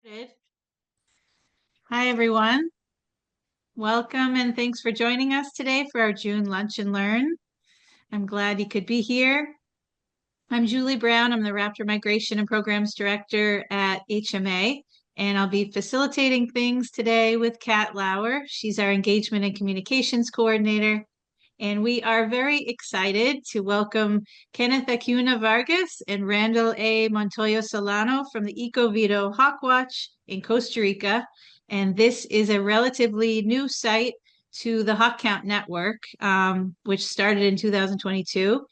Good. Hi, everyone. Welcome and thanks for joining us today for our June Lunch and Learn. I'm glad you could be here. I'm Julie Brown. I'm the Raptor Migration and Programs Director at HMA, and I'll be facilitating things today with Kat Lauer. She's our Engagement and Communications Coordinator. And we are very excited to welcome Kenneth Acuna Vargas and Randall A. Montoya Solano from the Ecovito Hawkwatch in Costa Rica. And this is a relatively new site to the Hawk Count Network, which started in 2022.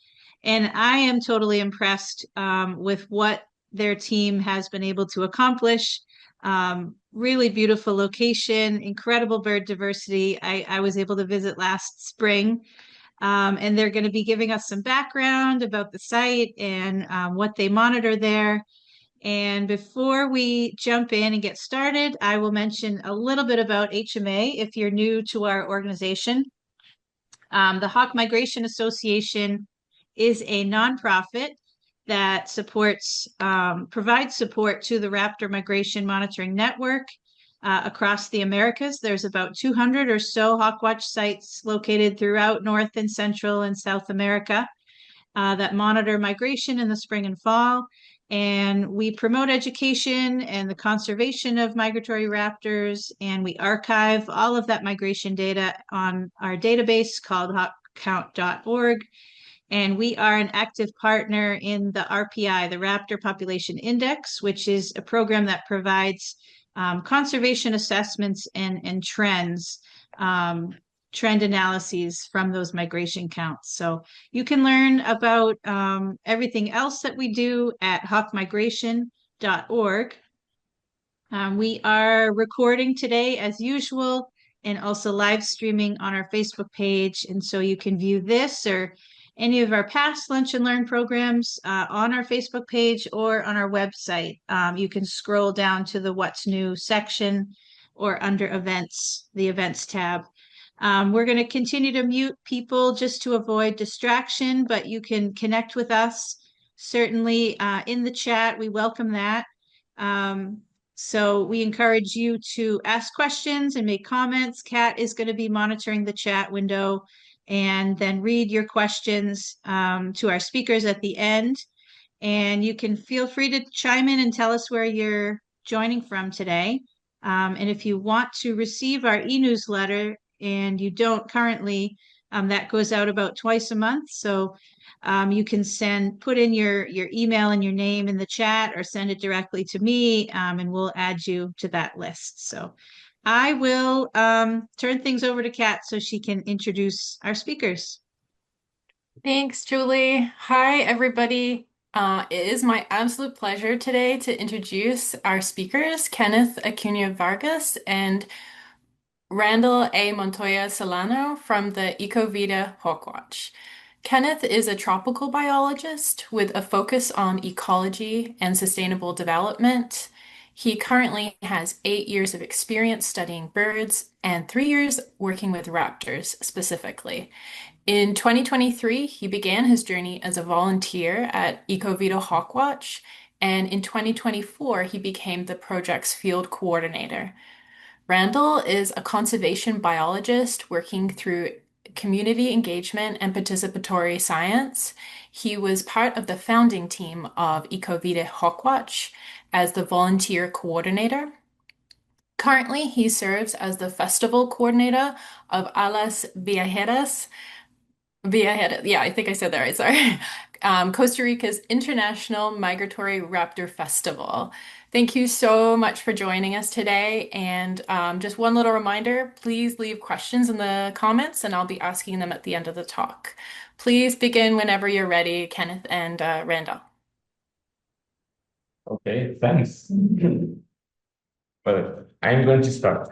And I am totally impressed with what their team has been able to accomplish. Really beautiful location, incredible bird diversity. I was able to visit last spring, and they're going to be giving us some background about the site and what they monitor there. And before we jump in and get started, I will mention a little bit about HMA if you're new to our organization. The Hawk Migration Association is a nonprofit that provides support to the Raptor Migration Monitoring Network across the Americas. There's about 200 or so Hawkwatch sites located throughout North and Central and South America that monitor migration in the spring and fall. And we promote education and the conservation of migratory raptors, and we archive all of that migration data on our database called hawkcount.org. And we are an active partner in the RPI, the Raptor Population Index, which is a program that provides conservation assessments and trends, trend analyses from those migration counts. So you can learn about everything else that we do at hawkmigration.org. We are recording today as usual and also live streaming on our Facebook page. And so you can view this or any of our past Lunch and Learn programs on our Facebook page or on our website. You can scroll down to the What's New section or under Events, the Events tab. We're going to continue to mute people just to avoid distraction, but you can connect with us certainly in the chat. We welcome that. So we encourage you to ask questions and make comments. Kat is going to be monitoring the chat window and then read your questions to our speakers at the end. And you can feel free to chime in and tell us where you're joining from today. And if you want to receive our e-newsletter and you don't currently, that goes out about twice a month. So you can put in your email and your name in the chat or send it directly to me, and we'll add you to that list. So I will turn things over to Kat so she can introduce our speakers. Thanks, Julie. Hi, everybody. It is my absolute pleasure today to introduce our speakers, Kenneth Acuna Vargas and Randall A. Montoya Solano from the Ecovita Hawkwatch. Kenneth is a tropical biologist with a focus on ecology and sustainable development. He currently has 8 years of experience studying birds and 3 years working with raptors specifically. In 2023, he began his journey as a volunteer at Ecovito Hawkwatch, and in 2024, he became the project's field coordinator. Randall is a conservation biologist working through community engagement and participatory science. He was part of the founding team of Ecovita Hawkwatch as the volunteer coordinator. Currently, he serves as the festival coordinator of Alas Viajeras. Yeah, I think I said that right. Sorry. Costa Rica's International Migratory Raptor Festival. Thank you so much for joining us today. And just one little reminder, please leave questions in the comments and I'll be asking them at the end of the talk. Please begin whenever you're ready, Kenneth and Randall. Okay, thanks. Well, I'm going to start.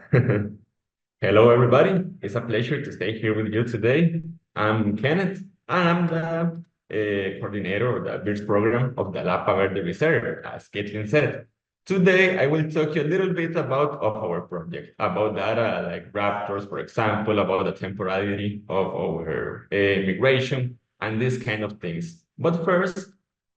Hello, everybody. It's a pleasure to stay here with you today. I'm Kenneth, and I'm the coordinator of the birds program of the Lapa Verde Reserve, as Caitlin said. Today, I will talk you a little bit about of our project, about data like raptors, for example, about the temporality of our migration, and these kind of things. But first,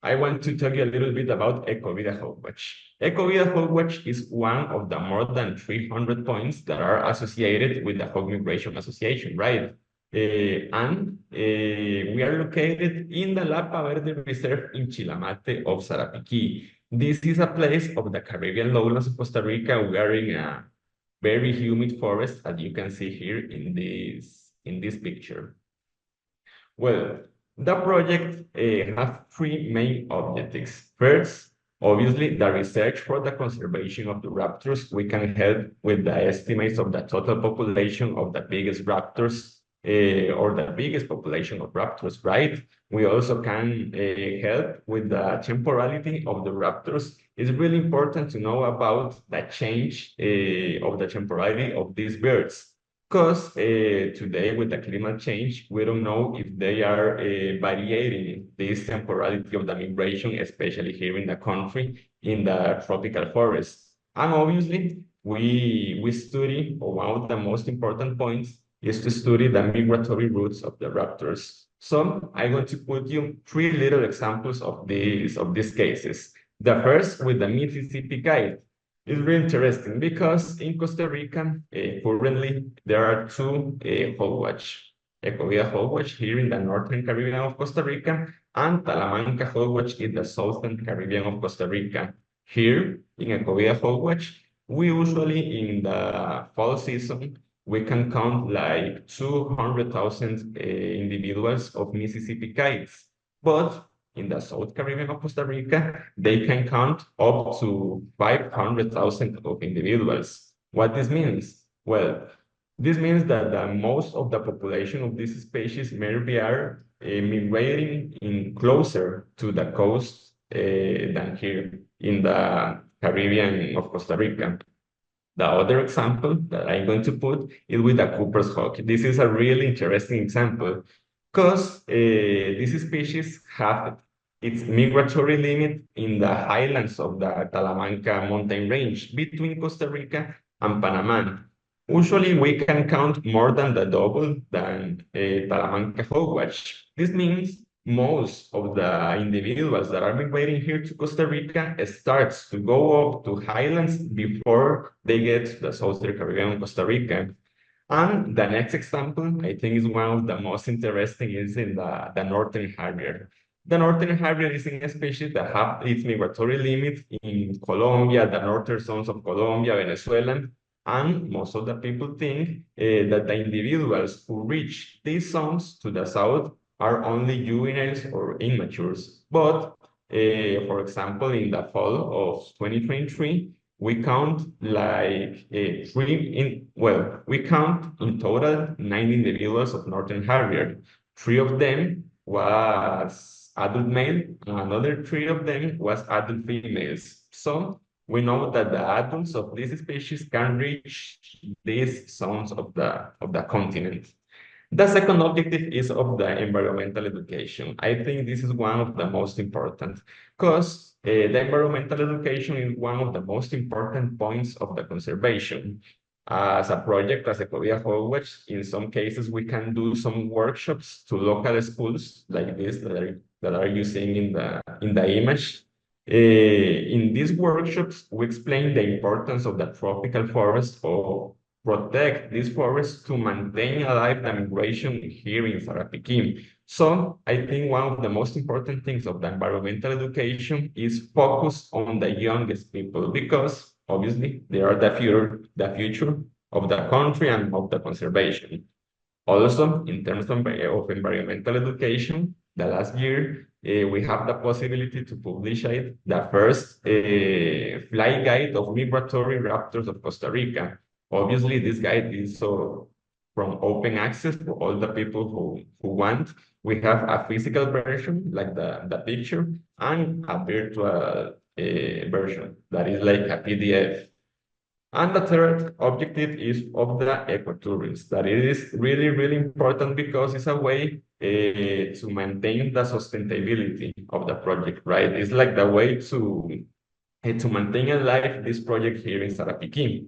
I want to tell you a little bit about Ecovida Hogwatch. Ecovida Hogwatch is one of the more than 300 points that are associated with the Hog Migration Association, right? We are located in the Lapa Verde Reserve in Chilamate of Sarapiquí. This is a place of the Caribbean lowlands of Costa Rica. We are in a very humid forest, as you can see here in this picture. Well, the project has three main objectives. First, obviously, the research for the conservation of the raptors. We can help with the estimates of the total population of the biggest raptors or the biggest population of raptors, right? We also can help with the temporality of the raptors. It's really important to know about the change of the temporality of these birds. Because today, with the climate change, we don't know if they are variating this temporality of the migration, especially here in the country, in the tropical forests. And obviously, we study, or one of the most important points is to study the migratory routes of the raptors. So I'm going to put you three little examples of these cases. The first with the Mississippi Guide. It's really interesting because in Costa Rica, currently, there are two hogwatch. Ecovida Hogwatch here in the northern Caribbean of Costa Rica and Talamanca Hogwatch in the southern Caribbean of Costa Rica. Here in Ecovida Hogwatch, we usually in the fall season, we can count like 200,000 individuals of Mississippi kites. But in the South Caribbean of Costa Rica, they can count up to 500,000 of individuals. What this means? Well, this means that most of the population of this species maybe are migrating in closer to the coast than here in the Caribbean of Costa Rica. The other example that I'm going to put is with the Cooper's hawk. This is a really interesting example because this species have its migratory limit in the highlands of the Talamanca mountain range between Costa Rica and Panama. Usually we can count more than the double than Talamanca hogwatch. This means most of the individuals that are migrating here to Costa Rica starts to go up to highlands before they get to the southern Caribbean Costa Rica. And the next example, I think is one of the most interesting, is in the northern harrier. The northern harrier is a species that have its migratory limit in Colombia, the northern zones of Colombia, Venezuela, and most of the people think that the individuals who reach these zones to the south are only juveniles or immatures. But for example, in the fall of 2023, we count like we count in total 9 individuals of Northern Harrier. 3 of them was adult male, and another 3 of them was adult females. So we know that the adults of this species can reach these zones of the continent. The second objective is of the environmental education. I think this is one of the most important because the environmental education is one of the most important points of the conservation. As a project, as Ecovida Hogwatch, in some cases we can do some workshops to local schools like this that are you seeing in the image. In these workshops, we explain the importance of the tropical forest or protect these forests to maintain alive the migration here in Sarapiquí. So I think one of the most important things of the environmental education is focus on the youngest people because obviously they are the future of the country and of the conservation. Also, in terms of environmental education, the last year we have the possibility to publish the first flight guide of migratory raptors of Costa Rica. Obviously, this guide is from open access for all the people who want. We have a physical version, like the picture, and a virtual version that is like a PDF. And the third objective is of the ecotourism. That it is really, really important because it's a way to maintain the sustainability of the project, right? It's like the way to maintain alive this project here in Sarapiquí.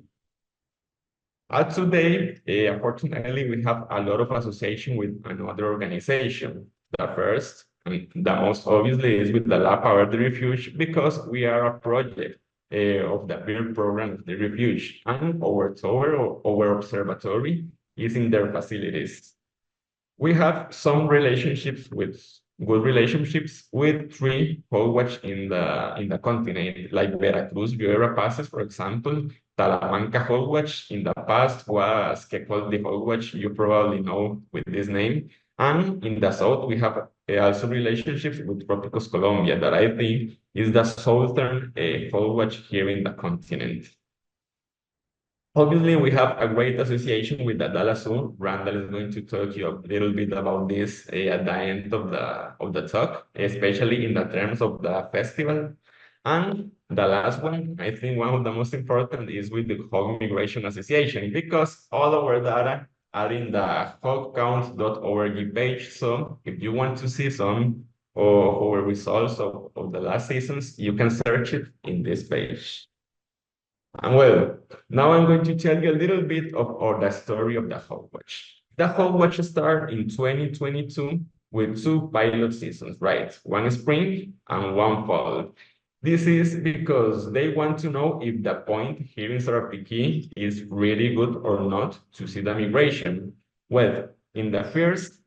Today, unfortunately, we have a lot of association with another organization. The first And the most obviously is with the Lapa Verde Refuge because we are a project of the bird program of the refuge, and our tower or our observatory is in their facilities. We have some relationships with good relationships with three hogwatch in the continent, like Veracruz Viura Passes, for example. Talamanca Hogwatch in the past was Quecolde Hogwatch, you probably know with this name. And in the south, we have also relationships with Tropicus Colombia, that I think is the southern hogwatch here in the continent. Obviously, we have a great association with the Dallas Zoo. Randall is going to talk you a little bit about this at the end of the talk, especially in the terms of the festival. And the last one, I think one of the most important is with the Hog Migration Association, because all our data are in the hogcount.org page. So if you want to see some of our results of the last seasons, you can search it in this page. And well, now I'm going to tell you a little bit of the story of the Hogwatch. The Hogwatch started in 2022 with two pilot seasons, right? One spring and one fall. This is because they want to know if the point here in Sarapiquí is really good or not to see the migration. Well, in the first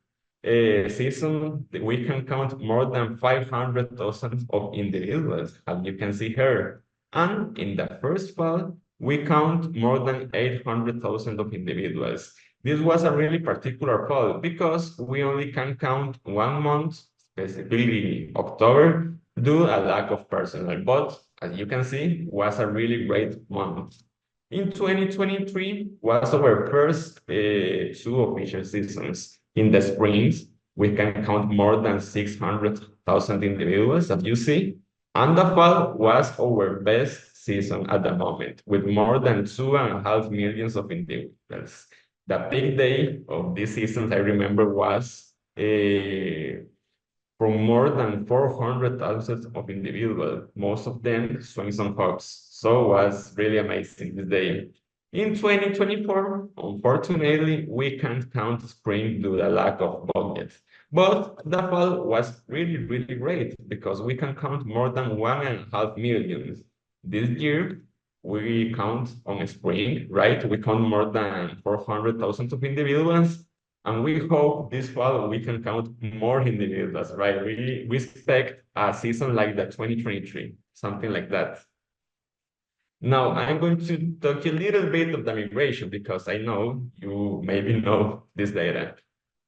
season, we can count more than 500,000 of individuals, as you can see here. And in the first fall, we count more than 800,000 of individuals. This was a really particular fall because we only can count 1 month, specifically October, due a lack of personnel. But as you can see, was a really great month. In 2023 was our first two official seasons. In the springs, we can count more than 600,000 individuals, as you see. And the fall was our best season at the moment, with more than 2.5 million of individuals. The peak day of this season, I remember, was from more than 400,000 of individuals, most of them swings and hogs. So it was really amazing this day. In 2024, unfortunately, we can't count spring due to the lack of budget. But the fall was really, really great because we can count more than 1.5 million. This year, we count on spring, right? We count more than 400,000 of individuals. And we hope this fall we can count more individuals, right? We expect a season like the 2023, something like that. Now, I'm going to talk a little bit of the migration because I know you maybe know this data.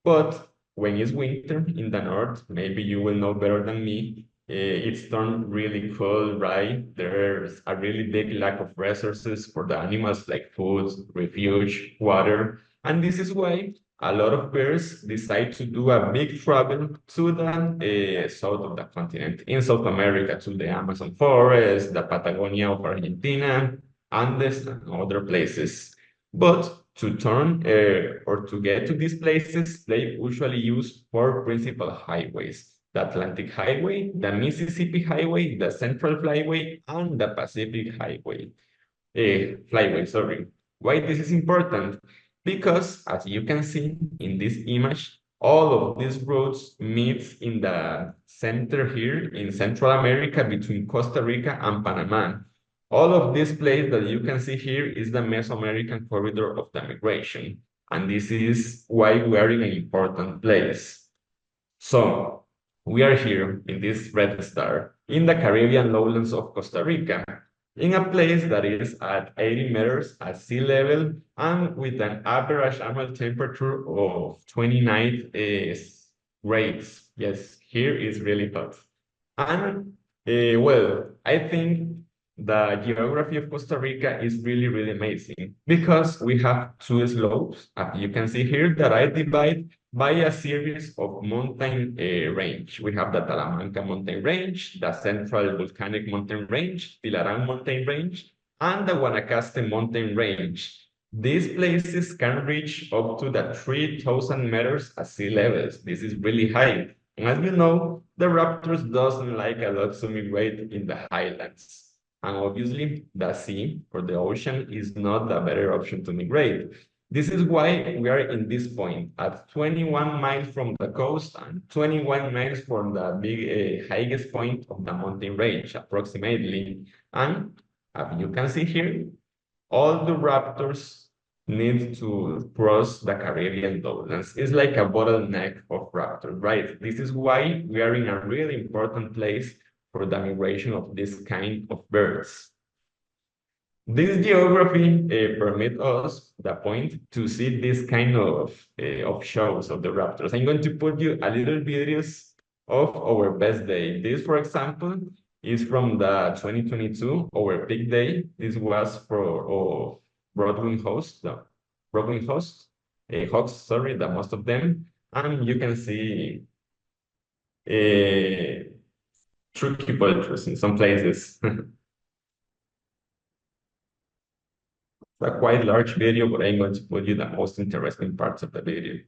But when it's winter in the north, maybe you will know better than me. It's turned really cold, right? There's a really big lack of resources for the animals like food, refuge, water. And this is why a lot of birds decide to do a big travel to the south of the continent, in South America, to the Amazon forest, the Patagonia of Argentina, Andes, and other places. But to turn or to get to these places, they usually use four principal highways: the Atlantic Highway, the Mississippi Highway, the Central Flyway, and the Pacific Highway. Flyway, sorry. Why this is important? Because as you can see in this image, all of these roads meet in the center here in Central America between Costa Rica and Panama. All of this place that you can see here is the Mesoamerican corridor of the migration. And this is why we are in an important place. So we are here in this red star in the Caribbean lowlands of Costa Rica, in a place that is at 80 meters at sea level and with an average annual temperature of 29 grades. Yes, here is really hot. And well, I think the geography of Costa Rica is really, really amazing because we have two slopes, as you can see here, that I divide by a series of mountain range. We have the Talamanca mountain range, the Central Volcanic mountain range, Tilarán mountain range, and the Guanacaste mountain range. These places can reach up to the 3,000 meters at sea levels. This is really high. And as you know, the raptors doesn't like a lot to migrate in the highlands. And obviously, the sea or the ocean is not the better option to migrate. This is why we are in this point at 21 miles from the coast and 21 miles from the highest point of the mountain range, approximately. And as you can see here, all the raptors need to cross the Caribbean lowlands. It's like a bottleneck of raptors, right? This is why we are in a really important place for the migration of this kind of birds. This geography permits us the point to see this kind of shows of the raptors. I'm going to put you a little videos of our best day. This, for example, is from the 2022, our peak day. This was for Broadwing hosts, the Broadwing hosts, Hawks, sorry, the most of them. And you can see tricky vultures in some places. A quite large video, but I'm going to put you the most interesting parts of the video.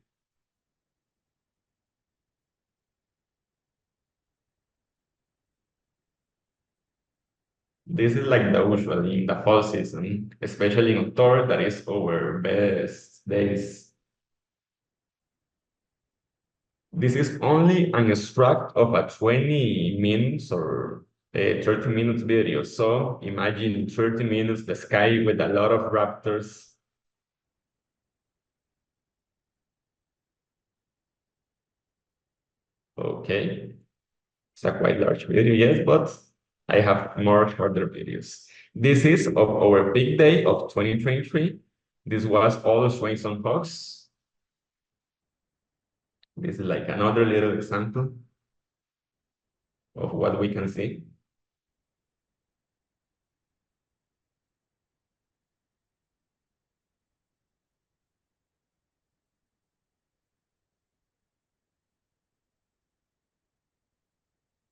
This is like the usual in the fall season, especially in October, that is our best days. This is only an extract of a 20 minutes or a 30 minutes video. So imagine 30 minutes, the sky with a lot of raptors. Okay, it's a quite large video, yes, but I have more shorter videos. This is of our big day of 2023. This was all the Swainson Hawks. This is like another little example of what we can see.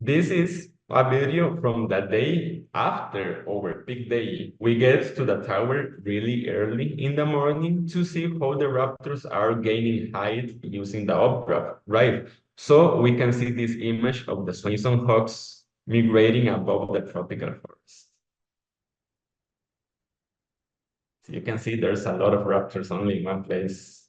This is a video from the day after our peak day. We get to the tower really early in the morning to see how the raptors are gaining height using the updraft, right? So we can see this image of the Swainson hawks migrating above the tropical forest. So you can see there's a lot of raptors only in one place.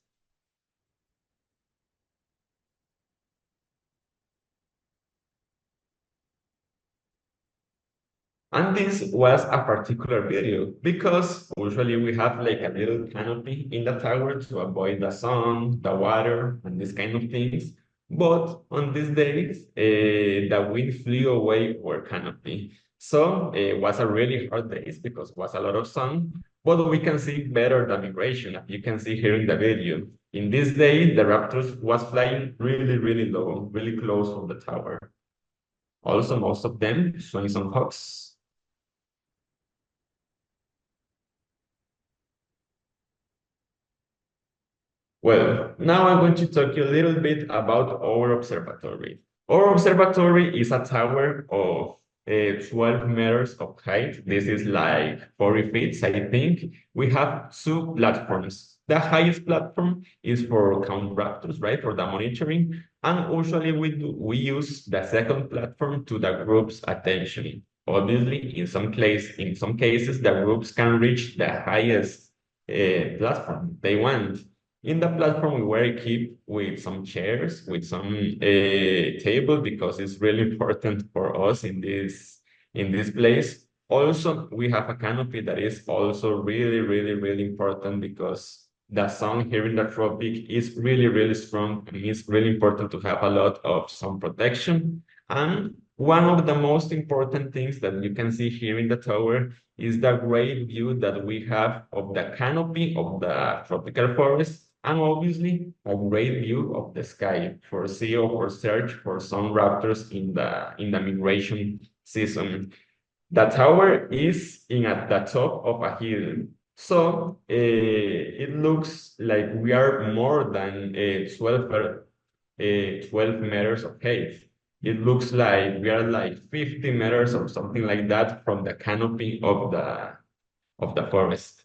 And this was a particular video because usually we have like a little canopy in the tower to avoid the sun, the water, and these kind of things. But on these days, the wind flew away our canopy. So it was a really hard days because it was a lot of sun, but we can see better the migration, as you can see here in the video. In this day, the raptors was flying really, really low, really close from the tower. Also, most of them showing some hawks. Well, now I'm going to talk you a little bit about our observatory. Our observatory is a tower of 12 meters of height. This is like 40 feet, I think. We have two platforms. The highest platform is for count raptors, right, for the monitoring. And usually we use the second platform to the group's attention. Obviously, in some cases, the groups can reach the highest platform they want. In the platform, we were equipped with some chairs, with some table, because it's really important for us in this place. Also, we have a canopy that is also really, really, really important because the sun here in the tropic is really, really strong, and it's really important to have a lot of sun protection. And one of the most important things that you can see here in the tower is the great view that we have of the canopy of the tropical forest, and obviously a great view of the sky for see or search for some raptors in the migration season. The tower is at the top of a hill, so it looks like we are more than 12 meters of height. It looks like we are like 50 meters or something like that from the canopy of the forest.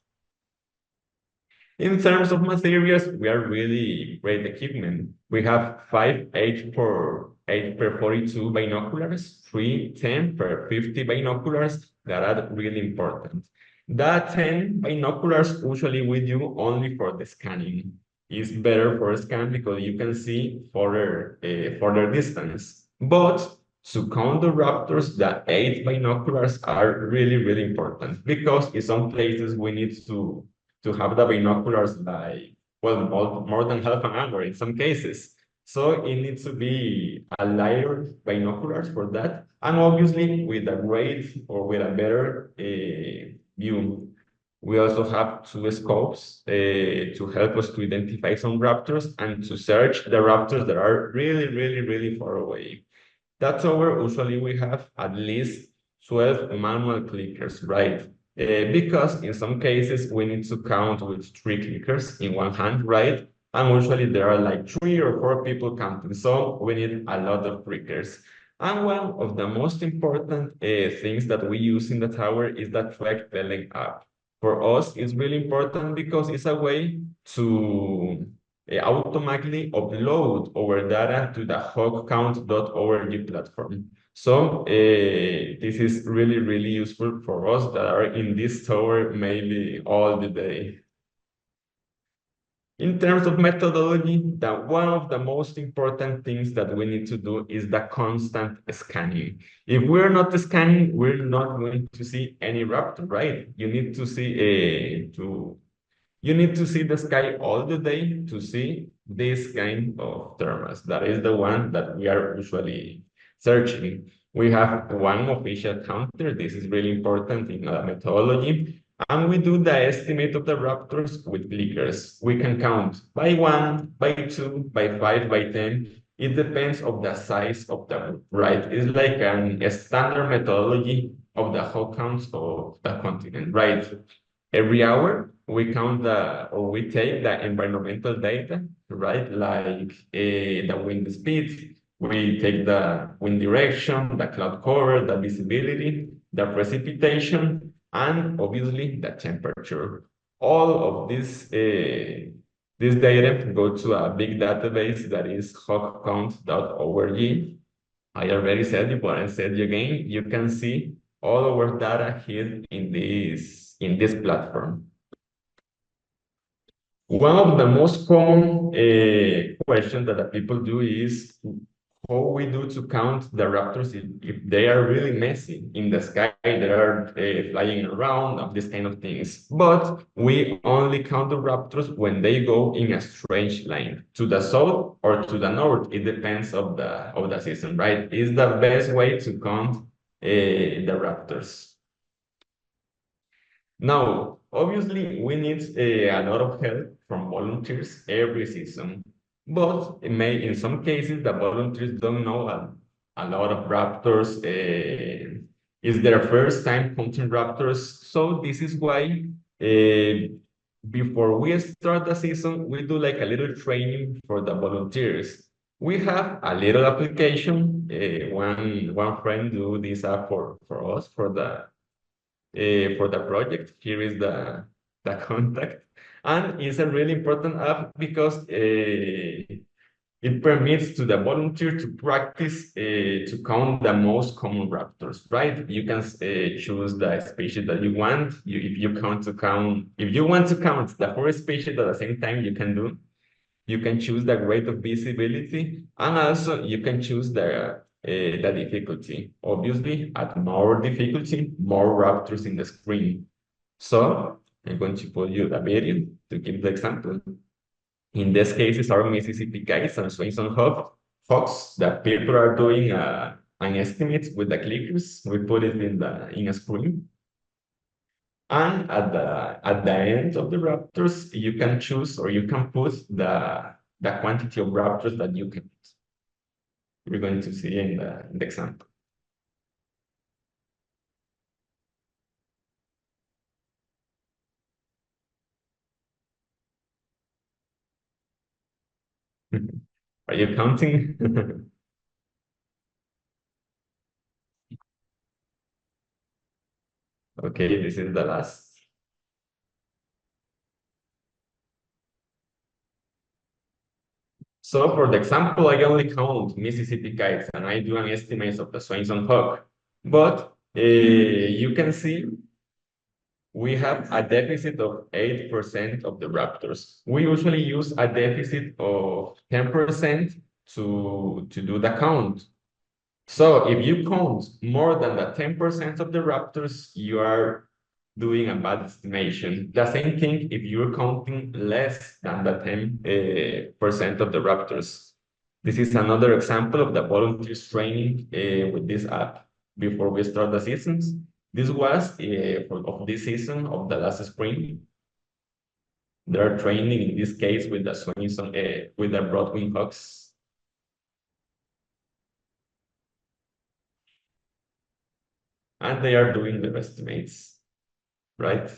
In terms of materials, we are really great equipment. We have 5 8 per 42 binoculars, 3 10 per 50 binoculars that are really important. That 10 binoculars usually we do only for the scanning. It's better for a scan because you can see further distance. But to count the raptors, the 8 binoculars are really, really important because in some places we need to have the binoculars like, well, more than half an hour in some cases. So it needs to be a lighter binoculars for that. And obviously with a great or with a better view. We also have two scopes to help us to identify some raptors and to search the raptors that are really, really, really far away. That's our, usually we have at least 12 manual clickers, right? Because in some cases we need to count with 3 clickers in one hand, right? And usually there are like 3 or 4 people counting, so we need a lot of clickers. And one of the most important things that we use in the tower is the track Beleng app. For us, it's really important because it's a way to automatically upload our data to the hogcount.org platform. So this is really, really useful for us that are in this tower maybe all the day. In terms of methodology, one of the most important things that we need to do is the constant scanning. If we're not scanning, we're not going to see any raptor, right? You need to see you need to see the sky all the day to see this kind of thermals. That is the one that we are usually searching. We have one official counter. This is really important in methodology. And we do the estimate of the raptors with clickers. We can count by 1, by 2, by 5, by 10. It depends of the size of the group, right? It's like a standard methodology of the whole counts of the continent, right? Every hour we count or we take the environmental data, right? Like the wind speed, we take the wind direction, the cloud cover, the visibility, the precipitation, and obviously the temperature. All of this data go to a big database that is hogcount.org. I already said it, but I said it again. You can see all our data here in this platform. One of the most common questions that the people do is how we do to count the raptors if they are really messy in the sky, they are flying around, of this kind of things. But we only count the raptors when they go in a straight line to the south or to the north. It depends of the season, right? It's the best way to count the raptors. Now, obviously, we need a lot of help from volunteers every season, but in some cases, the volunteers don't know a lot of raptors. It's their first time hunting raptors, so this is why before we start the season, we do like a little training for the volunteers. We have a little application. One friend do this app for us for the project. Here is the contact. And it's a really important app because it permits to the volunteer to practice to count the most common raptors, right? You can choose the species that you want. If you want to count the 4 species at the same time, you can do. You can choose the grade of visibility, and also you can choose the difficulty. Obviously, at more difficulty, more raptors in the screen. So I'm going to put you the video to give the example. In this case, it's our Mississippi guides and Swainson Fox that people are doing an estimate with the clickers. We put it in a screen. And at the end of the raptors, you can choose or you can put the quantity of raptors that you can put. We're going to see in the example. Are you counting? Okay, this is the last. So for the example, I only count Mississippi kites and I do an estimate of the Swainson hawk. But you can see we have a deficit of 8% of the raptors. We usually use a deficit of 10% to do the count. So if you count more than the 10% of the raptors, you are doing a bad estimation. The same thing if you're counting less than the 10% of the raptors. This is another example of the volunteers training with this app before we start the seasons. This was of this season of the last spring. They're training in this case with the Swinson, with the Broadwing Hawks. And they are doing their estimates, right?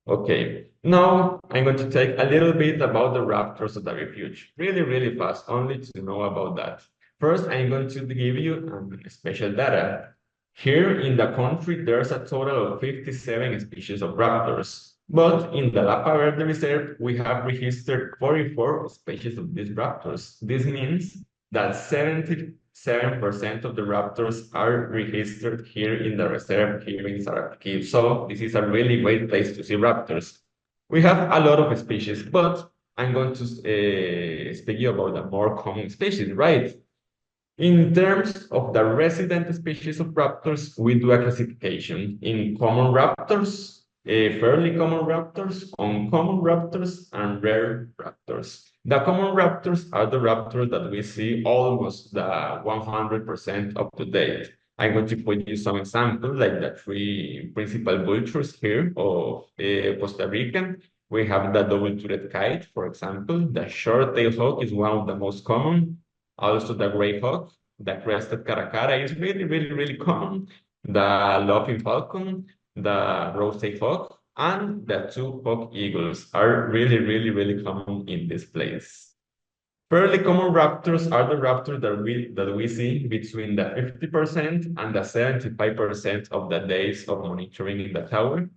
Okay, now I'm going to take a little bit about the raptors of the refuge. Really, really fast, only to know about that. First, I'm going to give you special data. Here in the country, there's a total of 57 species of raptors. But in the Lapa Verde Reserve, we have registered 44 species of these raptors. This means that 77% of the raptors are registered here in the reserve here in Sarapiquí. So this is a really great place to see raptors. We have a lot of species, but I'm going to speak you about the more common species, right? In terms of the resident species of raptors, we do a classification in common raptors, fairly common raptors, uncommon raptors, and rare raptors. The common raptors are the raptors that we see almost the 100% up to date. I'm going to put you some examples, like the three principal vultures here of Costa Rica. We have the double-toothed kite, for example. The short-tailed hawk is one of the most common. Also, the gray hawk, the crested caracara is really, really, really common. The laughing falcon, the rosy hawk, and the two hawk eagles are really, really, really common in this place. Fairly common raptors are the raptors that we see between the 50% and the 75% of the days of monitoring in the tower.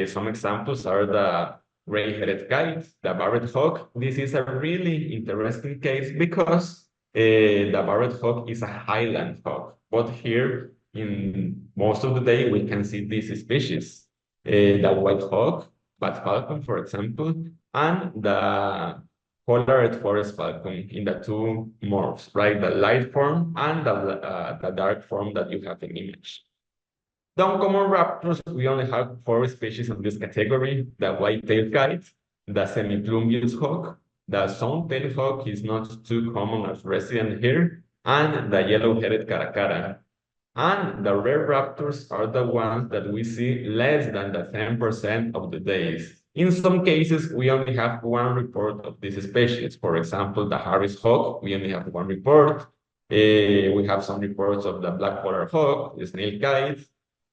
Some examples are the gray-headed kite, the barred hawk. This is a really interesting case because the barred hawk is a highland hawk, but here in most of the day we can see this species. The white hawk, bat falcon, for example, and the colored forest falcon in the two morphs, right? The light form and the dark form that you have in image. The uncommon raptors, we only have 4 species in this category: the white-tailed kite, the semi-plumeous hawk, the sun-tailed hawk is not too common as resident here, and the yellow-headed caracara. And the rare raptors are the ones that we see less than the 10% of the days. In some cases, we only have one report of these species. For example, the Harris hawk, we only have one report. We have some reports of the black polar hawk, the snail kite,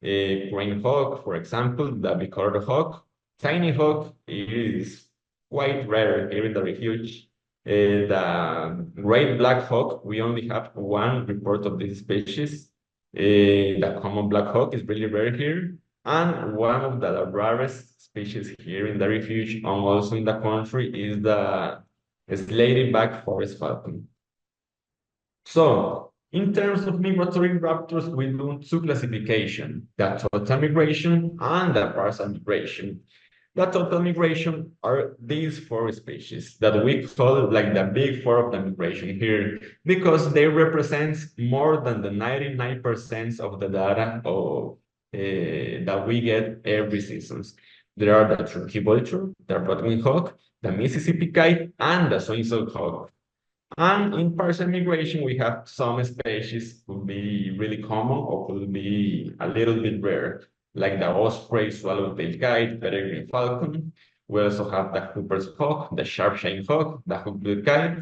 crane hawk, for example, the bicolored hawk. Tiny hawk is quite rare here in the refuge. The great black hawk, we only have one report of this species. The common black hawk is really rare here, and one of the rarest species here in the refuge and also in the country is the slaty-backed forest falcon. So, in terms of migratory raptors, we do two classifications: the total migration and the partial migration. The total migration are these 4 species that we call like the big 4 of the migration here, because they represent more than the 99% of the data of, that we get every season. There are the turkey vulture, the broadwing hawk, the Mississippi kite, and the swing-tailed hawk. And in partial migration, we have some species could be really common or could be a little bit rare, like the osprey swallow-tailed kite, peregrine falcon. We also have the Hooper's hawk, the sharp-shined hawk, the hook-billed kite,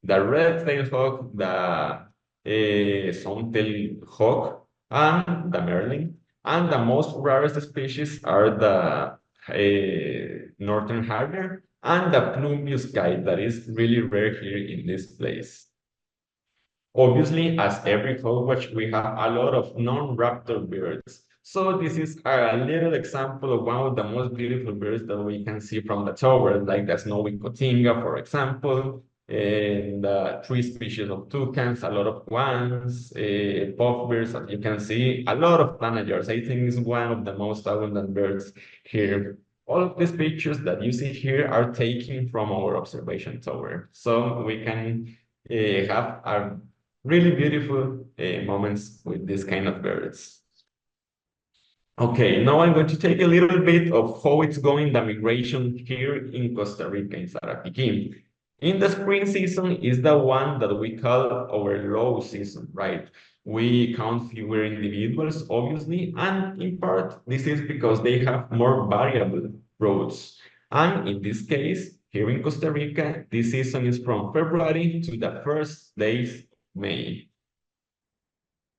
the red-tailed hawk, the sun-tailed hawk, and the merlin. And the most rarest species are the northern harrier and the plumeous kite that is really rare here in this place. Obviously, as every watch, we have a lot of non-raptor birds. So this is a little example of one of the most beautiful birds that we can see from the tower, like the snowy cotinga, for example. and three species of toucans, a lot of swans, puffbirds, as you can see, a lot of tanagers. I think it's one of the most abundant birds here. All of these pictures that you see here are taken from our observation tower. So we can have a really beautiful moments with this kind of birds. Okay, now I'm going to take a little bit of how it's going the migration here in Costa Rica, in Sarapiquí. In the spring season is the one that we call our low season, right? We count fewer individuals, obviously, and in part, this is because they have more variable routes. And in this case, here in Costa Rica, this season is from February to the first days of May.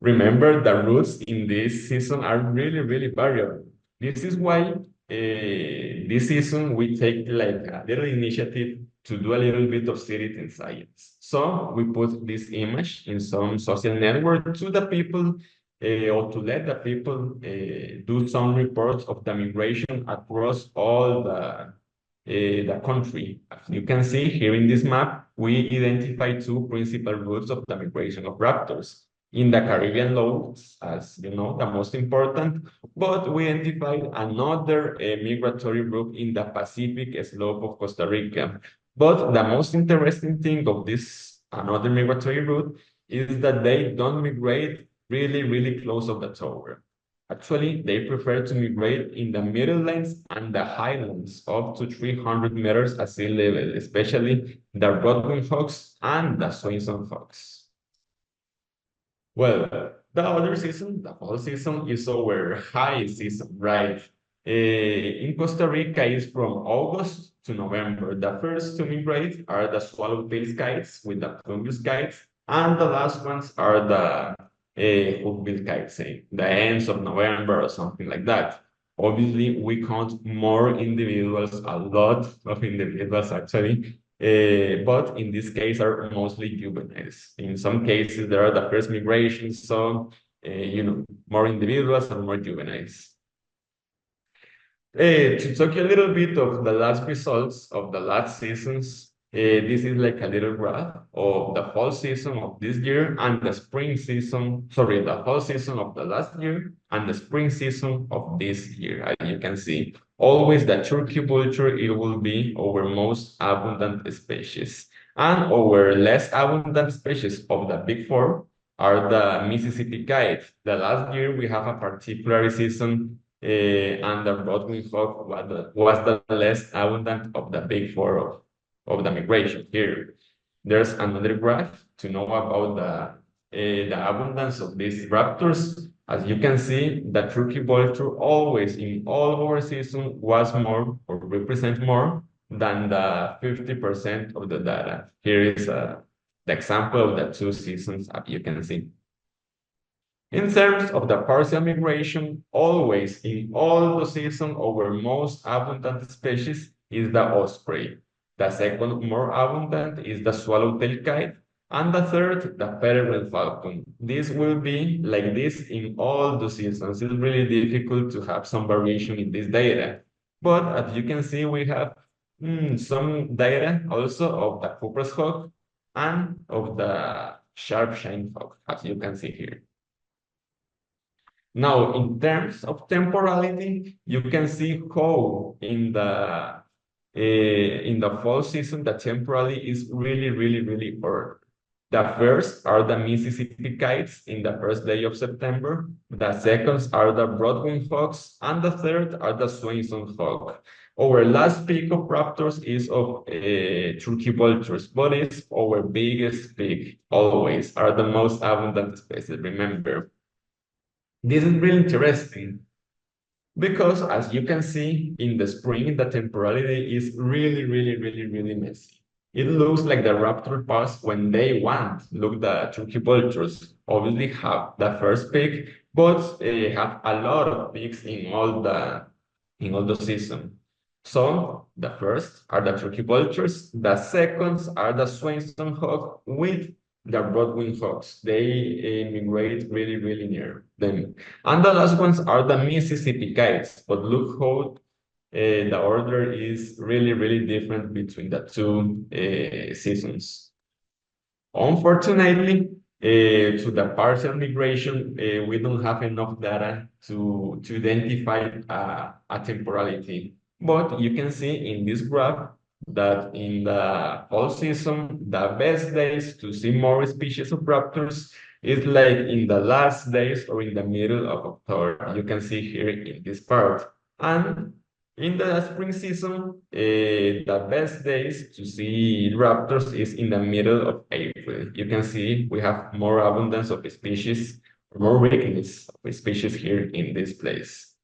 Remember, the routes in this season are really, really variable. This is why this season we take like a little initiative to do a little bit of citizen science. So we put this image in some social network to the people or to let the people do some reports of the migration across all the country. As you can see here in this map, we identify two principal routes of the migration of raptors. In the Caribbean loads, as you know, the most important, but we identified another migratory route in the Pacific slope of Costa Rica. But the most interesting thing of this another migratory route is that they don't migrate really, really close of the tower. Actually, they prefer to migrate in the middlelands and the highlands up to 300 meters at sea level, especially the Rodwing hawks and the Swainson hawks. Well, the other season, the fall season, is our high season, right? In Costa Rica is from August to November. The first to migrate are the swallowtail kites with the plumbeous kites, and the last ones are the hookbill kites, say, the ends of November or something like that. Obviously, we count more individuals, a lot of individuals actually, but in this case are mostly juveniles. In some cases, there are the first migrations, so more individuals and more juveniles. To talk a little bit of the last results of the last seasons, this is like a little graph of the fall season of this year and the spring season, sorry, the fall season of the last year and the spring season of this year. As you can see, always the turkey vulture, it will be our most abundant species. And our less abundant species of the big four are the Mississippi kite. The last year we have a particular season and the Rodwing hawk was the less abundant of the big four of the migration here. There's another graph to know about the abundance of these raptors. As you can see, the turkey vulture always in all our season was more or represent more than the 50% of the data. Here is the example of the two seasons, as you can see. In terms of the partial migration, always in all the seasons, our most abundant species is the osprey. The second more abundant is the swallowtail kite, and the third, the peregrine falcon. This will be like this in all the seasons. It's really difficult to have some variation in this data. But as you can see, we have some data also of the Cooper's hawk and of the sharp-shined hawk, as you can see here. Now, in terms of temporality, you can see how in the fall season, the temporality is really, really, really ordered. The first are the Mississippi kites in the first day of September. The seconds are the Broadwing hawks, and the third are the Swainson hawk. Our last peak of raptors is of turkey vultures, but it's our biggest peak always, are the most abundant species, remember. This is really interesting because as you can see in the spring, the temporality is really, really, really, really messy. It looks like the raptor pass when they want. Look, the turkey vultures obviously have the first peak, but have a lot of peaks in all the season. So the first are the turkey vultures, the seconds are the Swainson hawk with the Broadwing hawks. They migrate really, really near them. And the last ones are the Mississippi kites. But look how the order is really, really different between the two seasons. Unfortunately, to the partial migration, we don't have enough data to identify a temporality. But you can see in this graph that in the fall season, the best days to see more species of raptors is like in the last days or in the middle of October. You can see here in this part. And in the spring season, the best days to see raptors is in the middle of April. You can see we have more abundance of species, more richness of species here in this place.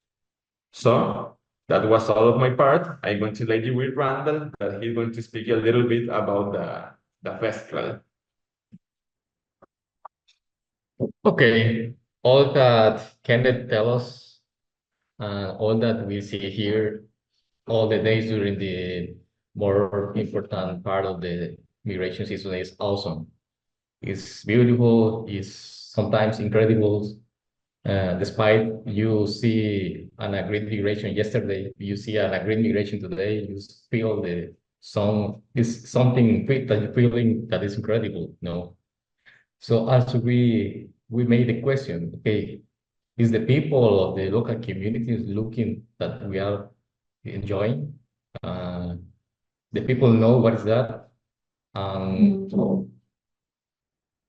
So that was all of my part. I'm going to leave you with Randall, that he's going to speak a little bit about the festival. Okay, all that Kenneth tell us, all that we see here, all the days during the more important part of the migration season is awesome. It's beautiful, it's sometimes incredible. Despite you see an agreed migration yesterday, you see an agreed migration today, you feel the song is something that you feeling that is incredible, no? So also we made the question, okay, is the people of the local communities looking that we are enjoying? Uh, the people know what is that?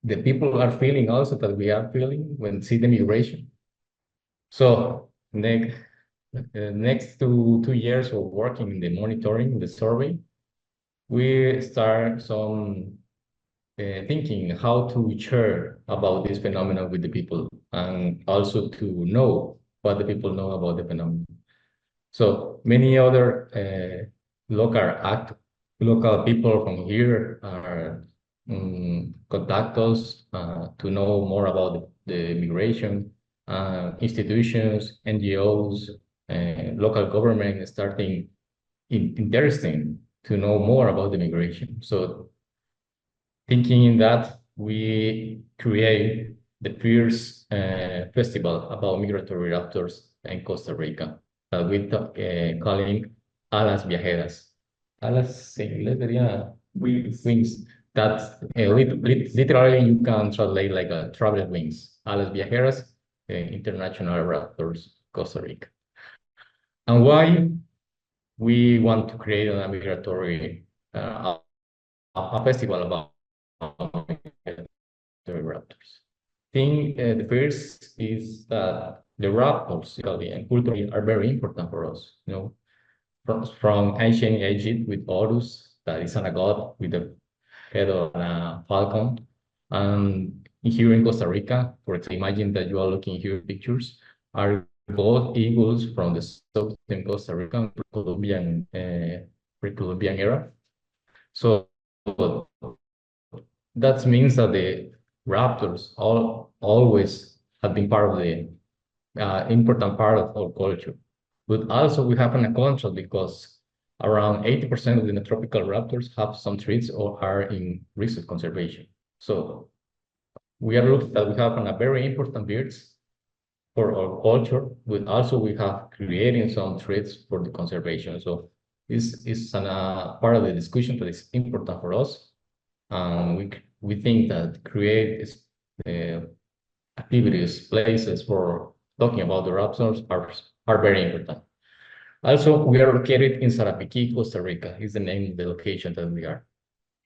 The people are feeling also that we are feeling when see the migration. So next to 2 years of working in the monitoring, the survey, we start some thinking how to share about this phenomenon with the people and also to know what the people know about the phenomenon. So many other local people from here are contact us to know more about the migration, institutions, NGOs, local government starting interesting to know more about the migration. So thinking in that, we create the first festival about migratory raptors in Costa Rica that we calling Alas Viajeras. Alas en inglés sería wings. That literally you can translate like a travel wings. Alas Viajeras, International Raptors, Costa Rica. And why we want to create a migratory a festival about raptors. The first is that the raptors, and culturally, are very important for us. You know, from ancient Egypt with Horus, that is a god with the head of a falcon, and here in Costa Rica, for example, imagine that you are looking here pictures, are both eagles from the southern Costa Rica, pre-Columbian era. So that means that the raptors always have been part of the important part of our culture. But also we have an contrast because around 80% of the tropical raptors have some traits or are in risk of conservation. So we are looking that we have a very important birds for our culture, but also we have creating some traits for the conservation. So this is a part of the discussion that is important for us. We think that create activities, places for talking about the raptors are very important. Also, we are located in Sarapiquí, Costa Rica, is the name of the location that we are.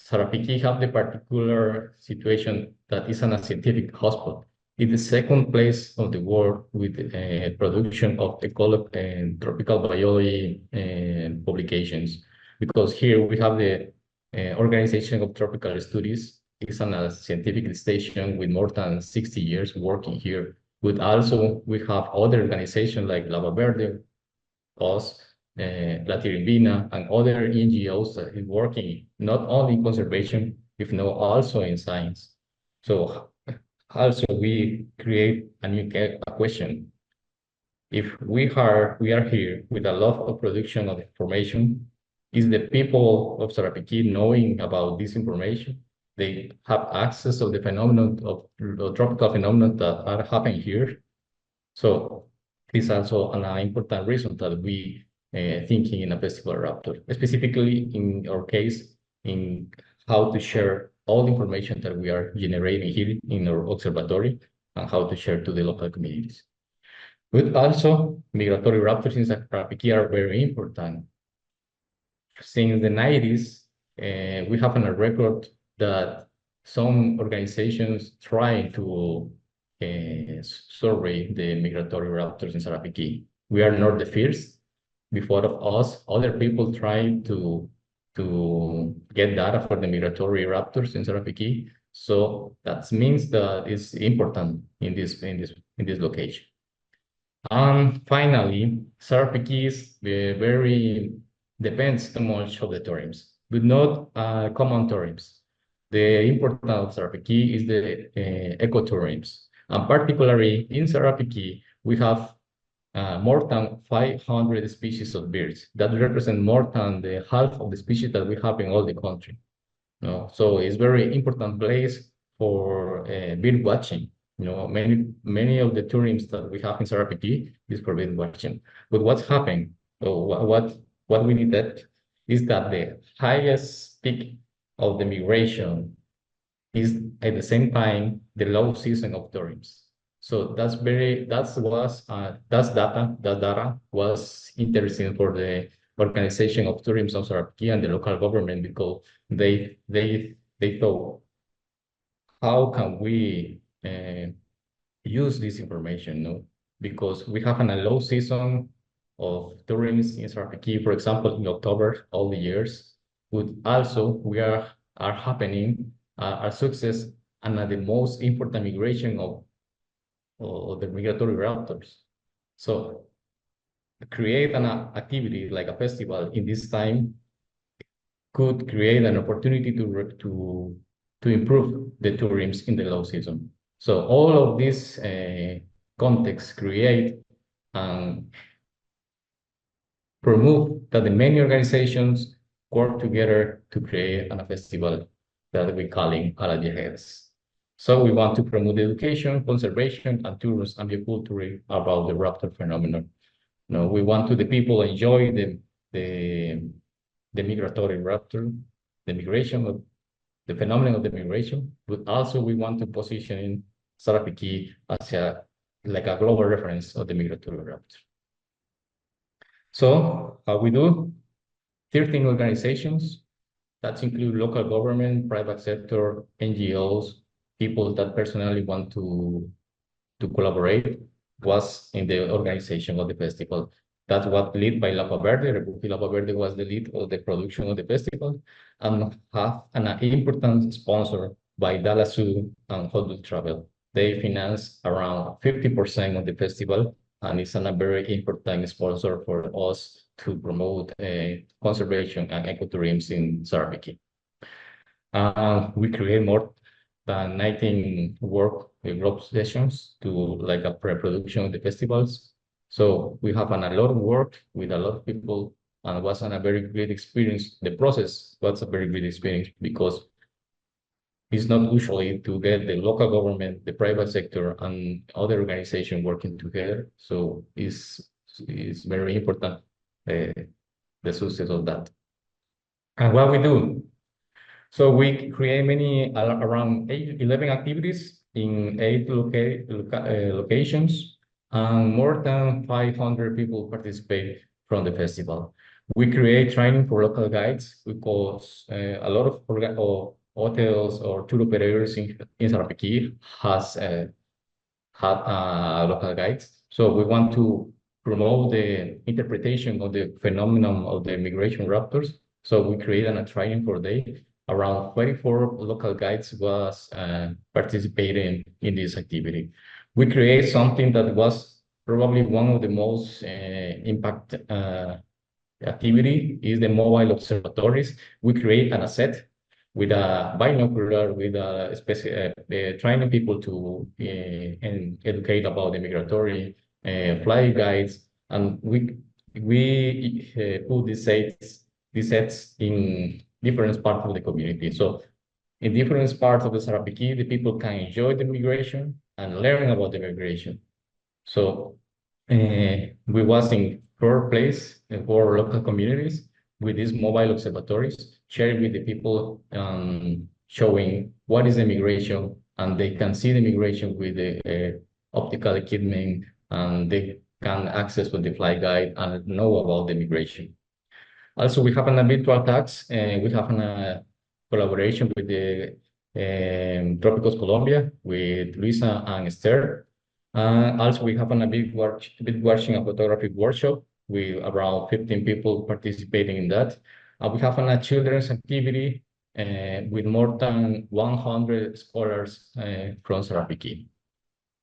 Sarapiquí have the particular situation that is a scientific hotspot. It's the second place of the world with production of and tropical biology publications, because here we have the Organization of Tropical Studies. It's a scientific station with more than 60 years working here. But also we have other organizations like Lava Verde, us, La Tirimbina, and other NGOs that is working not only in conservation, if not also in science. So also we create a new question. If we are here with a lot of production of information, is the people of Sarapiquí knowing about this information? They have access of the phenomenon of the tropical phenomenon that are happening here. So this is also an important reason that we thinking in a festival raptor, specifically in our case, in how to share all the information that we are generating here in our observatory and how to share to the local communities. But also, migratory raptors in Sarapiquí are very important. Since the 90s, we have on a record that some organizations try to survey the migratory raptors in Sarapiquí. We are not the first. Before of us, other people try to get data for the migratory raptors in Sarapiquí. So that means that it's important in this location. And finally, Sarapiquí is very depends too much of the tourism, but not common tourism. The important of Sarapiquí is the ecotourism. And particularly in Sarapiquí, we have more than 500 species of birds that represent more than the half of the species that we have in all the country. No? So it's very important place for bird watching. Many of the tourism that we have in Sarapiquí is for bird watching. But what's happening? So what we need that is that the highest peak of the migration is at the same time the low season of tourism. So that data was interesting for the organization of tourism of Sarapiquí and the local government because they thought, how can we use this information? No? Because we have a low season of tourism in Sarapiquí, for example, in October, all the years, but also we are happening our success and the most important migration of the migratory raptors. So create an activity like a festival in this time could create an opportunity to improve the tourism in the low season. So all of this context create and promote that the many organizations work together to create a festival that we calling Ala Viajeras. So we want to promote education, conservation, and tourism and bioculture about the raptor phenomenon. We want the people enjoy the migratory raptor, the migration of the phenomenon of the migration, but also we want to position Sarapiquí as like a global reference of the migratory raptor. So how we do? 13 organizations that include local government, private sector, NGOs, people that personally want to collaborate was in the organization of the festival. That's what led by Lapa Verde. Rebuki Lapa Verde was the lead of the production of the festival and have an important sponsor by Dallas Zoo and Hot Travel. They finance around 50% of the festival and it's a very important sponsor for us to promote conservation and ecotourism in Sarapiquí. We create more than 19 work group sessions to like a pre-production of the festivals. So we have a lot of work with a lot of people and it was a very great experience. The process was a very great experience because it's not usually to get the local government, the private sector, and other organizations working together. So it's very important, the success of that. And what we do? So we create around 11 activities in 8 locations, and more than 500 people participate from the festival. We create training for local guides because a lot of hotels or tour operators in Sarapiquí had local guides. So we want to promote the interpretation of the phenomenon of the migration raptors. So we created a training for day. Around 24 local guides was participating in this activity. We create something that was probably one of the most impact activity is the mobile observatories. We create an asset with a binocular, with training people to educate about the migratory flight guides, and we put these sets in different parts of the community. So in different parts of the Sarapiquí, the people can enjoy the migration and learn about the migration. So We was in third place for local communities with these mobile observatories, sharing with the people, showing what is the migration, and they can see the migration with the optical equipment, and they can access with the flight guide and know about the migration. Also, we have a virtual tax, and we have a collaboration with the Trópicos Colombia, with Luisa and Esther. Also, we have a big watching and photography workshop with around 15 people participating in that. We have a children's activity with more than 100 scholars from Sarapiquí.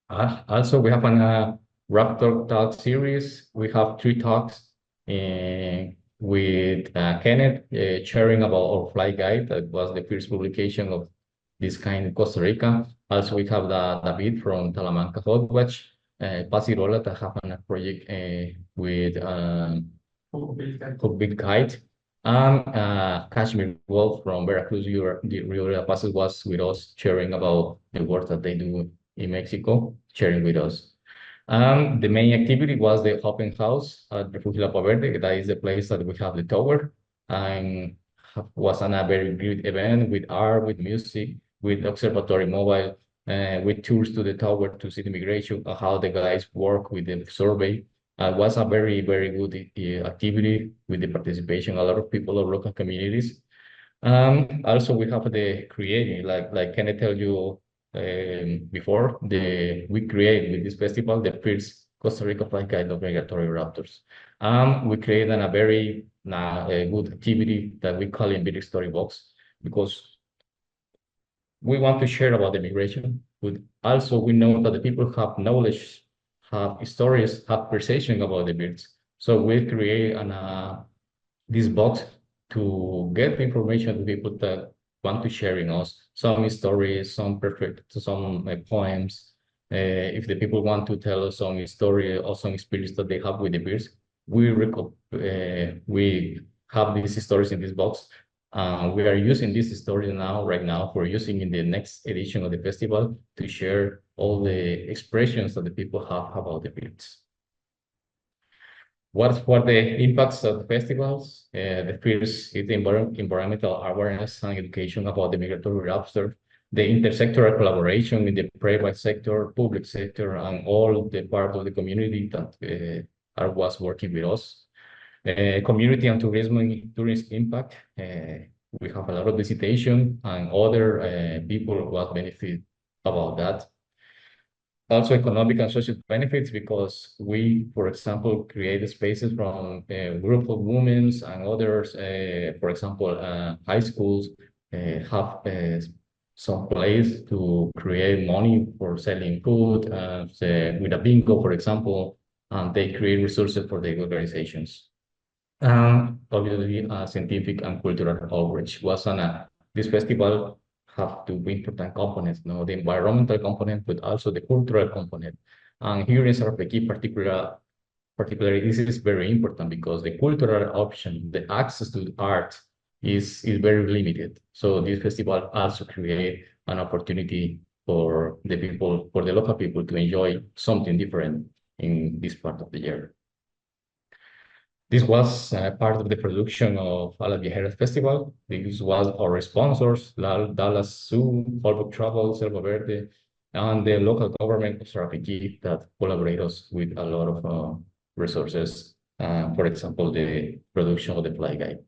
Also, we have a Raptor Talk series. We have 3 talks with Kenneth sharing about our flight guide. That was the first publication of this kind in Costa Rica. Also, we have David from Talamanca Hot Watch, Pasirola that have a project with Hookbill Guide, and Kashmir Wolf from Veracruz, the Rio de la Paz was with us sharing about the work that they do in Mexico, sharing with us. The main activity was the open house at Refugio La Verde. That is the place that we have the tower, and was a very good event with art, with music, with observatory mobile, with tours to the tower to see the migration, how the guys work with the survey. Was a very, very good activity with the participation, a lot of people of local communities. Also, we have the creating, like can I tell you before, we create with this festival the first Costa Rica flight guide of migratory raptors. We created a very good activity that we call Embedded Storybox, because we want to share about the migration, but also we know that the people have knowledge, have stories, have perception about the birds. So we create this box to get information to people that want to sharing us some stories, some poems. If the people want to tell us some story or some experience that they have with the birds, we have these stories in this box. We are using this story right now, we're using in the next edition of the festival to share all the expressions that the people have about the birds. What the impacts of the festivals? The first is the environmental awareness and education about the migratory raptor, the intersectoral collaboration in the private sector, public sector, and all the part of the community that was working with us. Community and tourism impact. We have a lot of visitation and other people who have benefit about that. Also economic and social benefits, because we, for example, create spaces from a group of women and others. For example, high schools have some place to create money for selling food, with a bingo, for example, and they create resources for the organizations. Obviously, scientific and cultural outreach was this festival have two important components, the environmental component, but also the cultural component. And here in Sarapiquí, particularly, this is very important because the cultural option, the access to art is very limited. So this festival also create an opportunity for the people, for the local people to enjoy something different in this part of the year. This was part of the production of A las Viajeras Festival. This was our sponsors, Dallas Zoo, Holbox Travel, Selva Verde, and the local government of Sarapiquí that collaborate us with a lot of resources. For example, the production of the flight guide.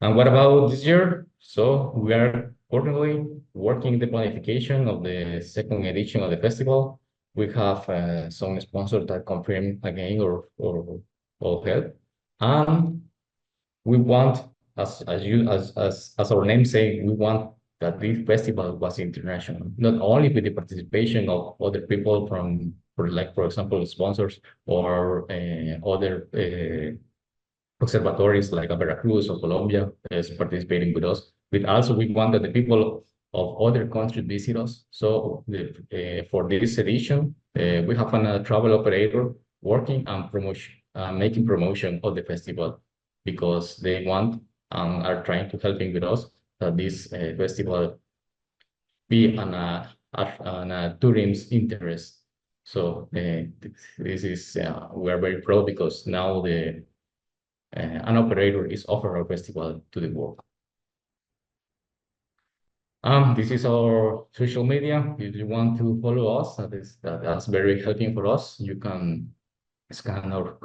And what about this year? So we are currently working the planification of the second edition of the festival. We have some sponsors that confirm again or help. And we want, as our name say, we want that this festival was international, not only with the participation of other people for example, sponsors or other observatories like Veracruz or Colombia is participating with us, but also we want that the people of other countries visit us. So for this edition, we have a travel operator working and making promotion of the festival, because they want and are trying to helping with us that this festival be on a tourism interest So this is we are very proud because now the an operator is offering our festival to the world. This is our social media. If you want to follow us, that's very helping for us. You can scan our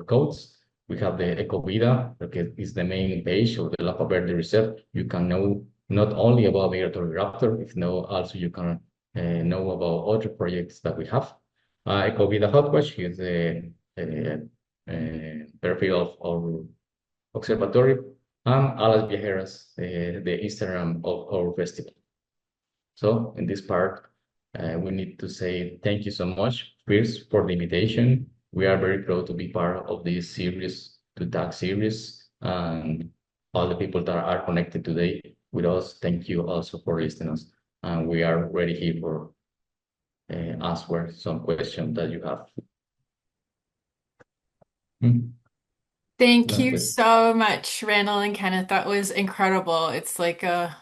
codes. We have the Ecovida, that is the main page of the Lapa Verde Reserve. You can know not only about migratory raptor, if no, also you can know about other projects that we have. Ecovida Hotwatch is the perfil of our observatory, and Alas Viajeras, the Instagram of our festival. So in this part, we need to say thank you so much, first, for the invitation. We are very proud to be part of this series, to tag series, and all the people that are connected today with us. Thank you also for listening us. And we are ready here for answer some questions that you have. Thank That's you it. so much, Randall and Kenneth. That was incredible. It's like a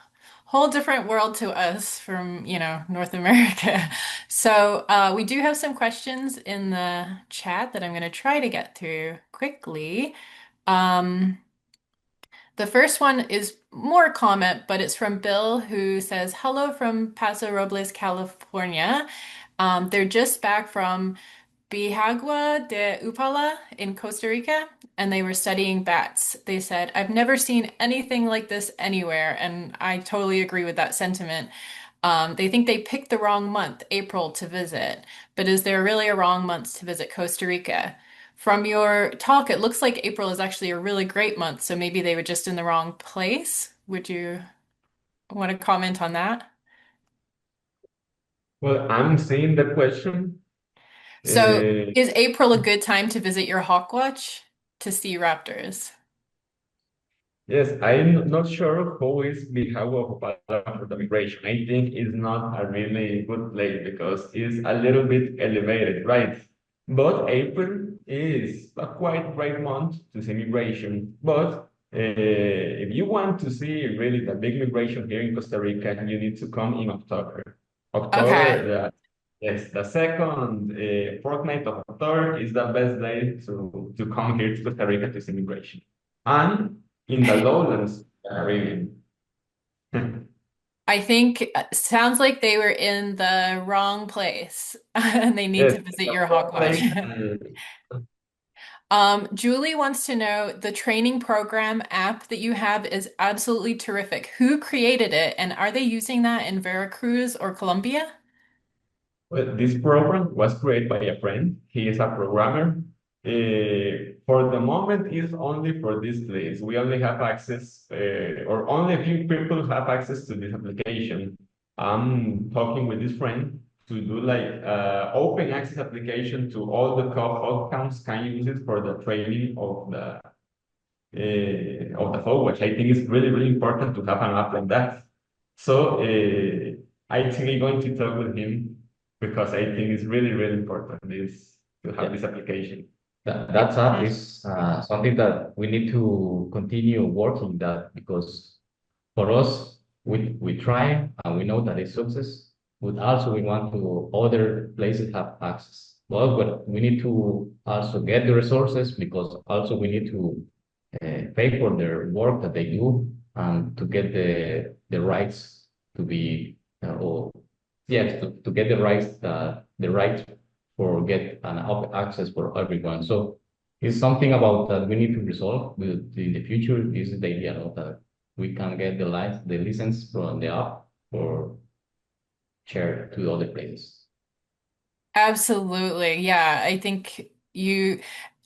whole different world to us from, North America. So we do have some questions in the chat that I'm going to try to get through quickly. Um, the first one is more a comment, but it's from Bill, who says, "Hello from Paso Robles, California. They're just back from Bijagua de Upala in Costa Rica, and they were studying bats. They said, I've never seen anything like this anywhere, and I totally agree with that sentiment. They think they picked the wrong month, April, to visit, but is there really a wrong month to visit Costa Rica? From your talk, it looks like April is actually a really great month, so maybe they were just in the wrong place. Would you want to comment on that? Well, I'm seeing the question. So, Uh, is April a good time to visit your Hawkwatch to see raptors? Yes, I'm not sure who is behalf of Opala for the migration. I think it's not a really good place because it's a little bit elevated, right? But April is a quite great month to see migration. But if you want to see really the big migration here in Costa Rica, you need to come in October. Okay. October, yes, the second fortnight of October is the best day to come here to Costa Rica to see migration. And in the lowlands Caribbean. I think sounds like they were in the wrong place and they need Yes, to visit the your fourth place, Hawkwatch. Julie wants to know the training program app that you have is absolutely terrific. Who created it, and are they using that in Veracruz or Colombia? well, this program was created by a friend. He is a programmer. For the moment, it's only for this place. We only have access, or only a few people have access to this application. I'm talking with this friend to do like open access application to all the outcomes can use it for the training of the whole, which I think is really, really important to have an app like that. So I think I'm going to talk with him because I think it's really, really important this to have this application. That's app is something that we need to continue working that because for us, we try and we know that it's success, but also we want to other places have access. Well, but we need to also get the resources because also we need to pay for their work that they do and to get the rights to be or yes to get the rights for get an access for everyone. So it's something about that we need to resolve with in the future. This is the idea of that we can get the license from the app or share to other places. Absolutely. Yeah, I think you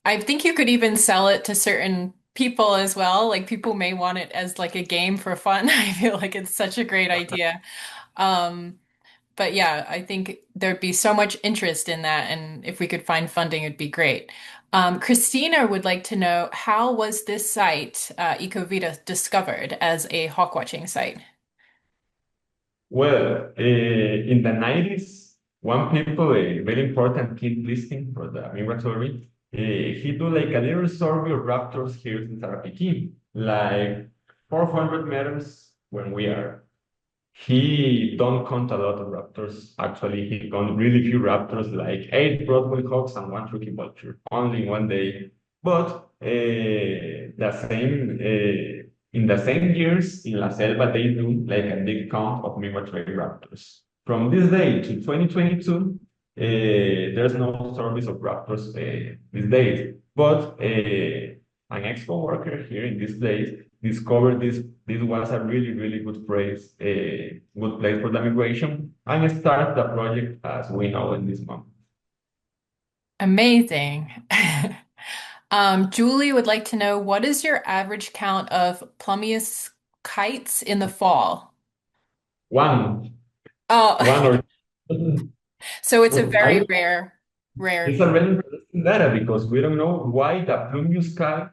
could even sell it to certain people as well. Like people may want it as like a game for fun. I feel like it's such a great idea. Um, but yeah, I think there'd be so much interest in that, and if we could find funding, it'd be great. Christina would like to know, how was this site, Ecovita, discovered as a hawk watching site? Well, in the 90s, one people, a very important kid listing for the migratory, he do like a little survey of raptors here in Sarapiquí, like 400 meters when we are. he don't count a lot of raptors. Actually, he count really few raptors, like 8 Broadway hawks and 1 Turkey vulture, only in one day. But in the same years, in La Selva, they do like a big count of migratory raptors. From this day to 2022, there's no service of raptors these days. But an expo worker here in this place discovered this was a really good good place for the migration, and start the project as we know in this month. Amazing. Julie would like to know, what is your average count of Plumbeous kites in the fall? One, Oh, one or so it's a I very don't rare. It's a really interesting data because we don't know why the plumbeous sky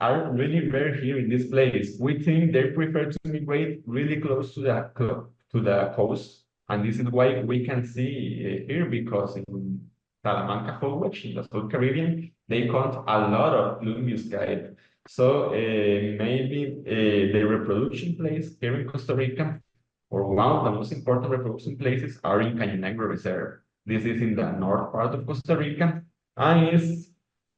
are really rare here in this place. We think they prefer to migrate really close to the coast, and this is why we can see here because in Salamanca, Howard, in the South Caribbean, they count a lot of plumbeous sky. So maybe the reproduction place here in Costa Rica, or one of the most important reproduction places, are in Caño Negro Reserve. This is in the north part of Costa Rica and is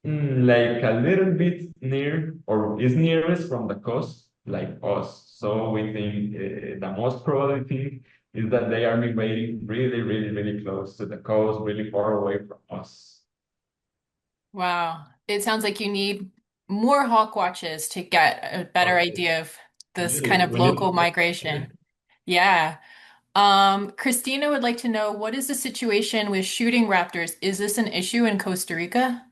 like a little bit near or is nearest from the coast, like us. So we think the most probable thing is that they are migrating really close to the coast, really far away from us. Wow. It sounds like you need more hawk watches to get a better Okay. idea of this kind Really, of we need local to. migration. Yeah. Christina would like to know, what is the situation with shooting raptors? Is this an issue in Costa Rica?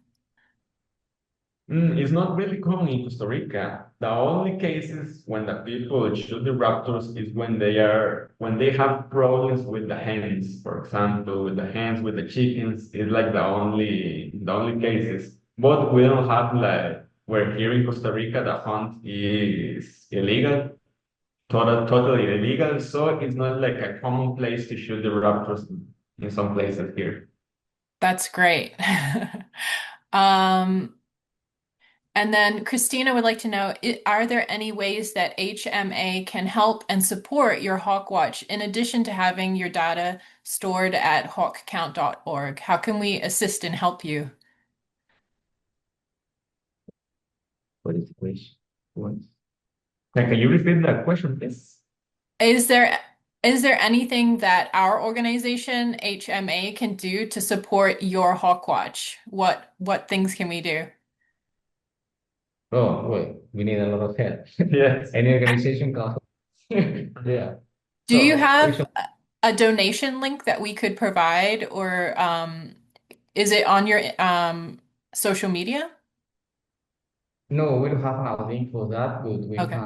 It's not really common in Costa Rica. The only cases when the people shoot the raptors is when they have problems with the hens. For example, with the hens, with the chickens, it's like the only cases. But we don't have like where here in Costa Rica the hunt is illegal, totally illegal. So it's not like a common place to shoot the raptors in some places here. That's great. Um, and then Christina would like to know, are there any ways that HMA can help and support your Hawkwatch in addition to having your data stored at hawkcount.org? How can we assist and help you? What is the question? What? Can you repeat that question, please? Is there is there anything that our organization, HMA, can do to support your Hawkwatch? What things can we do? Oh, well, we need a lot of help. Yes. Any organization can help. Yeah. Do you So, for have example, a donation link that we could provide, or is it on your social media? no, we don't have a link for that, but Okay.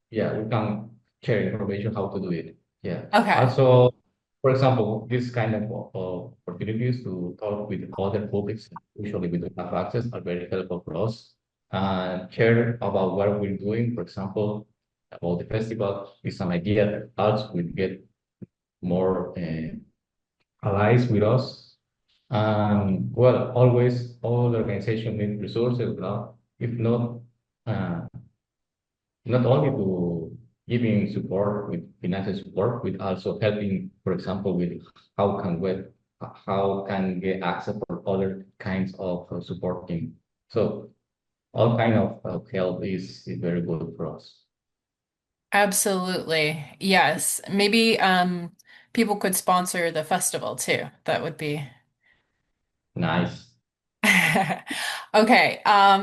yeah, we can share information how to do it. Yeah. Okay. Also, for example, this kind of opportunities to talk with other publics, usually we don't have access, are very helpful for us. And share about what we're doing, for example, about the festival is an idea that us will get more allies with us. Well, always all organizations need resources, now. If not, uh, not only to giving support with financial support, with also helping, for example, with how can get access for other kinds of supporting. So all kind of help is very good for us. Absolutely. Yes. Maybe people could sponsor the festival too. That would be Nice. Okay.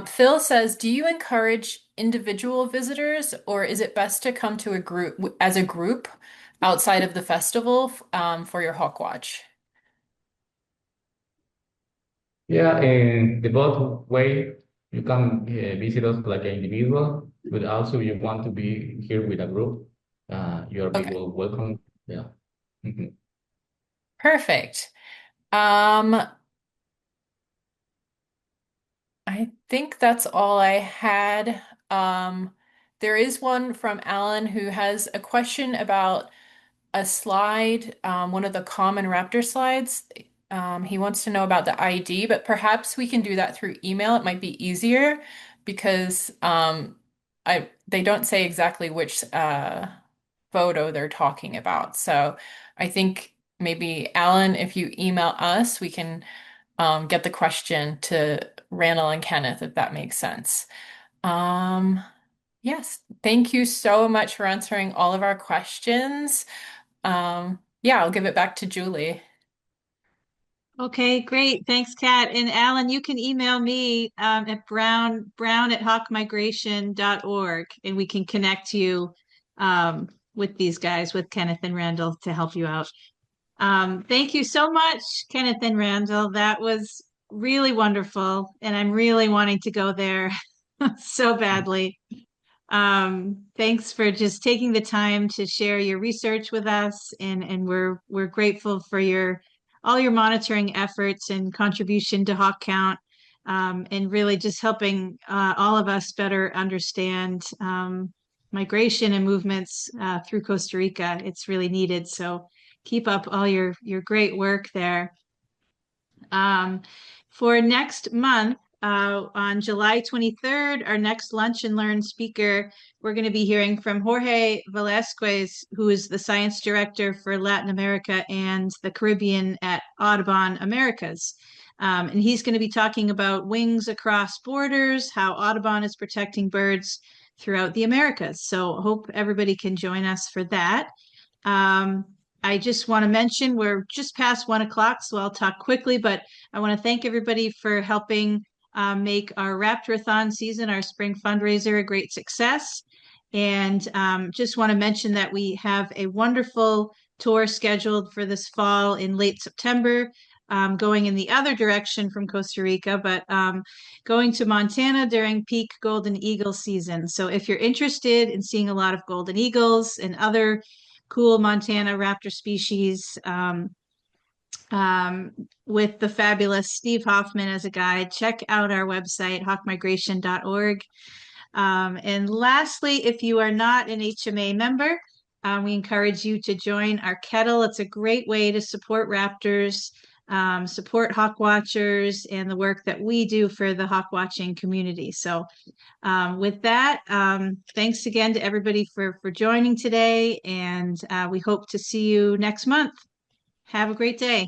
Phil says, do you encourage individual visitors, or is it best to come to a group as a group outside of the festival for your Hawk Watch? Yeah, in the both way, you can visit us like an individual, but also you want to be here with a group, you are very Okay. welcome. Yeah. Mhm. Perfect. Um, I think that's all I had. There is one from Alan who has a question about a slide, one of the common Raptor slides. He wants to know about the ID, but perhaps we can do that through email. It might be easier because they don't say exactly which photo they're talking about. So I think maybe Alan, if you email us, we can get the question to Randall and Kenneth, if that makes sense. Yes, thank you so much for answering all of our questions. Yeah, I'll give it back to Julie. Okay, great. Thanks, Kat. And Alan, you can email me at brown@hawkmigration.org, and we can connect you with these guys, with Kenneth and Randall, to help you out. Thank you so much, Kenneth and Randall. That was really wonderful, and I'm really wanting to go there so badly. Thanks for just taking the time to share your research with us, and we're grateful for all your monitoring efforts and contribution to Hawk Count, and really just helping all of us better understand migration and movements through Costa Rica. It's really needed. So keep up all your great work there. For next month, on July 23rd, our next Lunch and Learn speaker, we're going to be hearing from Jorge Velasquez, who is the Science Director for Latin America and the Caribbean at Audubon Americas. And he's going to be talking about wings across borders, how Audubon is protecting birds throughout the Americas. So hope everybody can join us for that. I just want to mention we're just past 1 o'clock, so I'll talk quickly, but I want to thank everybody for helping make our Raptorathon season, our spring fundraiser, a great success. And just want to mention that we have a wonderful tour scheduled for this fall in late September, going in the other direction from Costa Rica, but going to Montana during peak golden eagle season. So if you're interested in seeing a lot of golden eagles and other cool Montana raptor species, with the fabulous Steve Hoffman as a guide, check out our website, hawkmigration.org. And lastly, if you are not an HMA member, we encourage you to join our kettle. It's a great way to support raptors, support hawk watchers, and the work that we do for the hawk watching community. So with that, thanks again to everybody for joining today, and we hope to see you next month. Have a great day.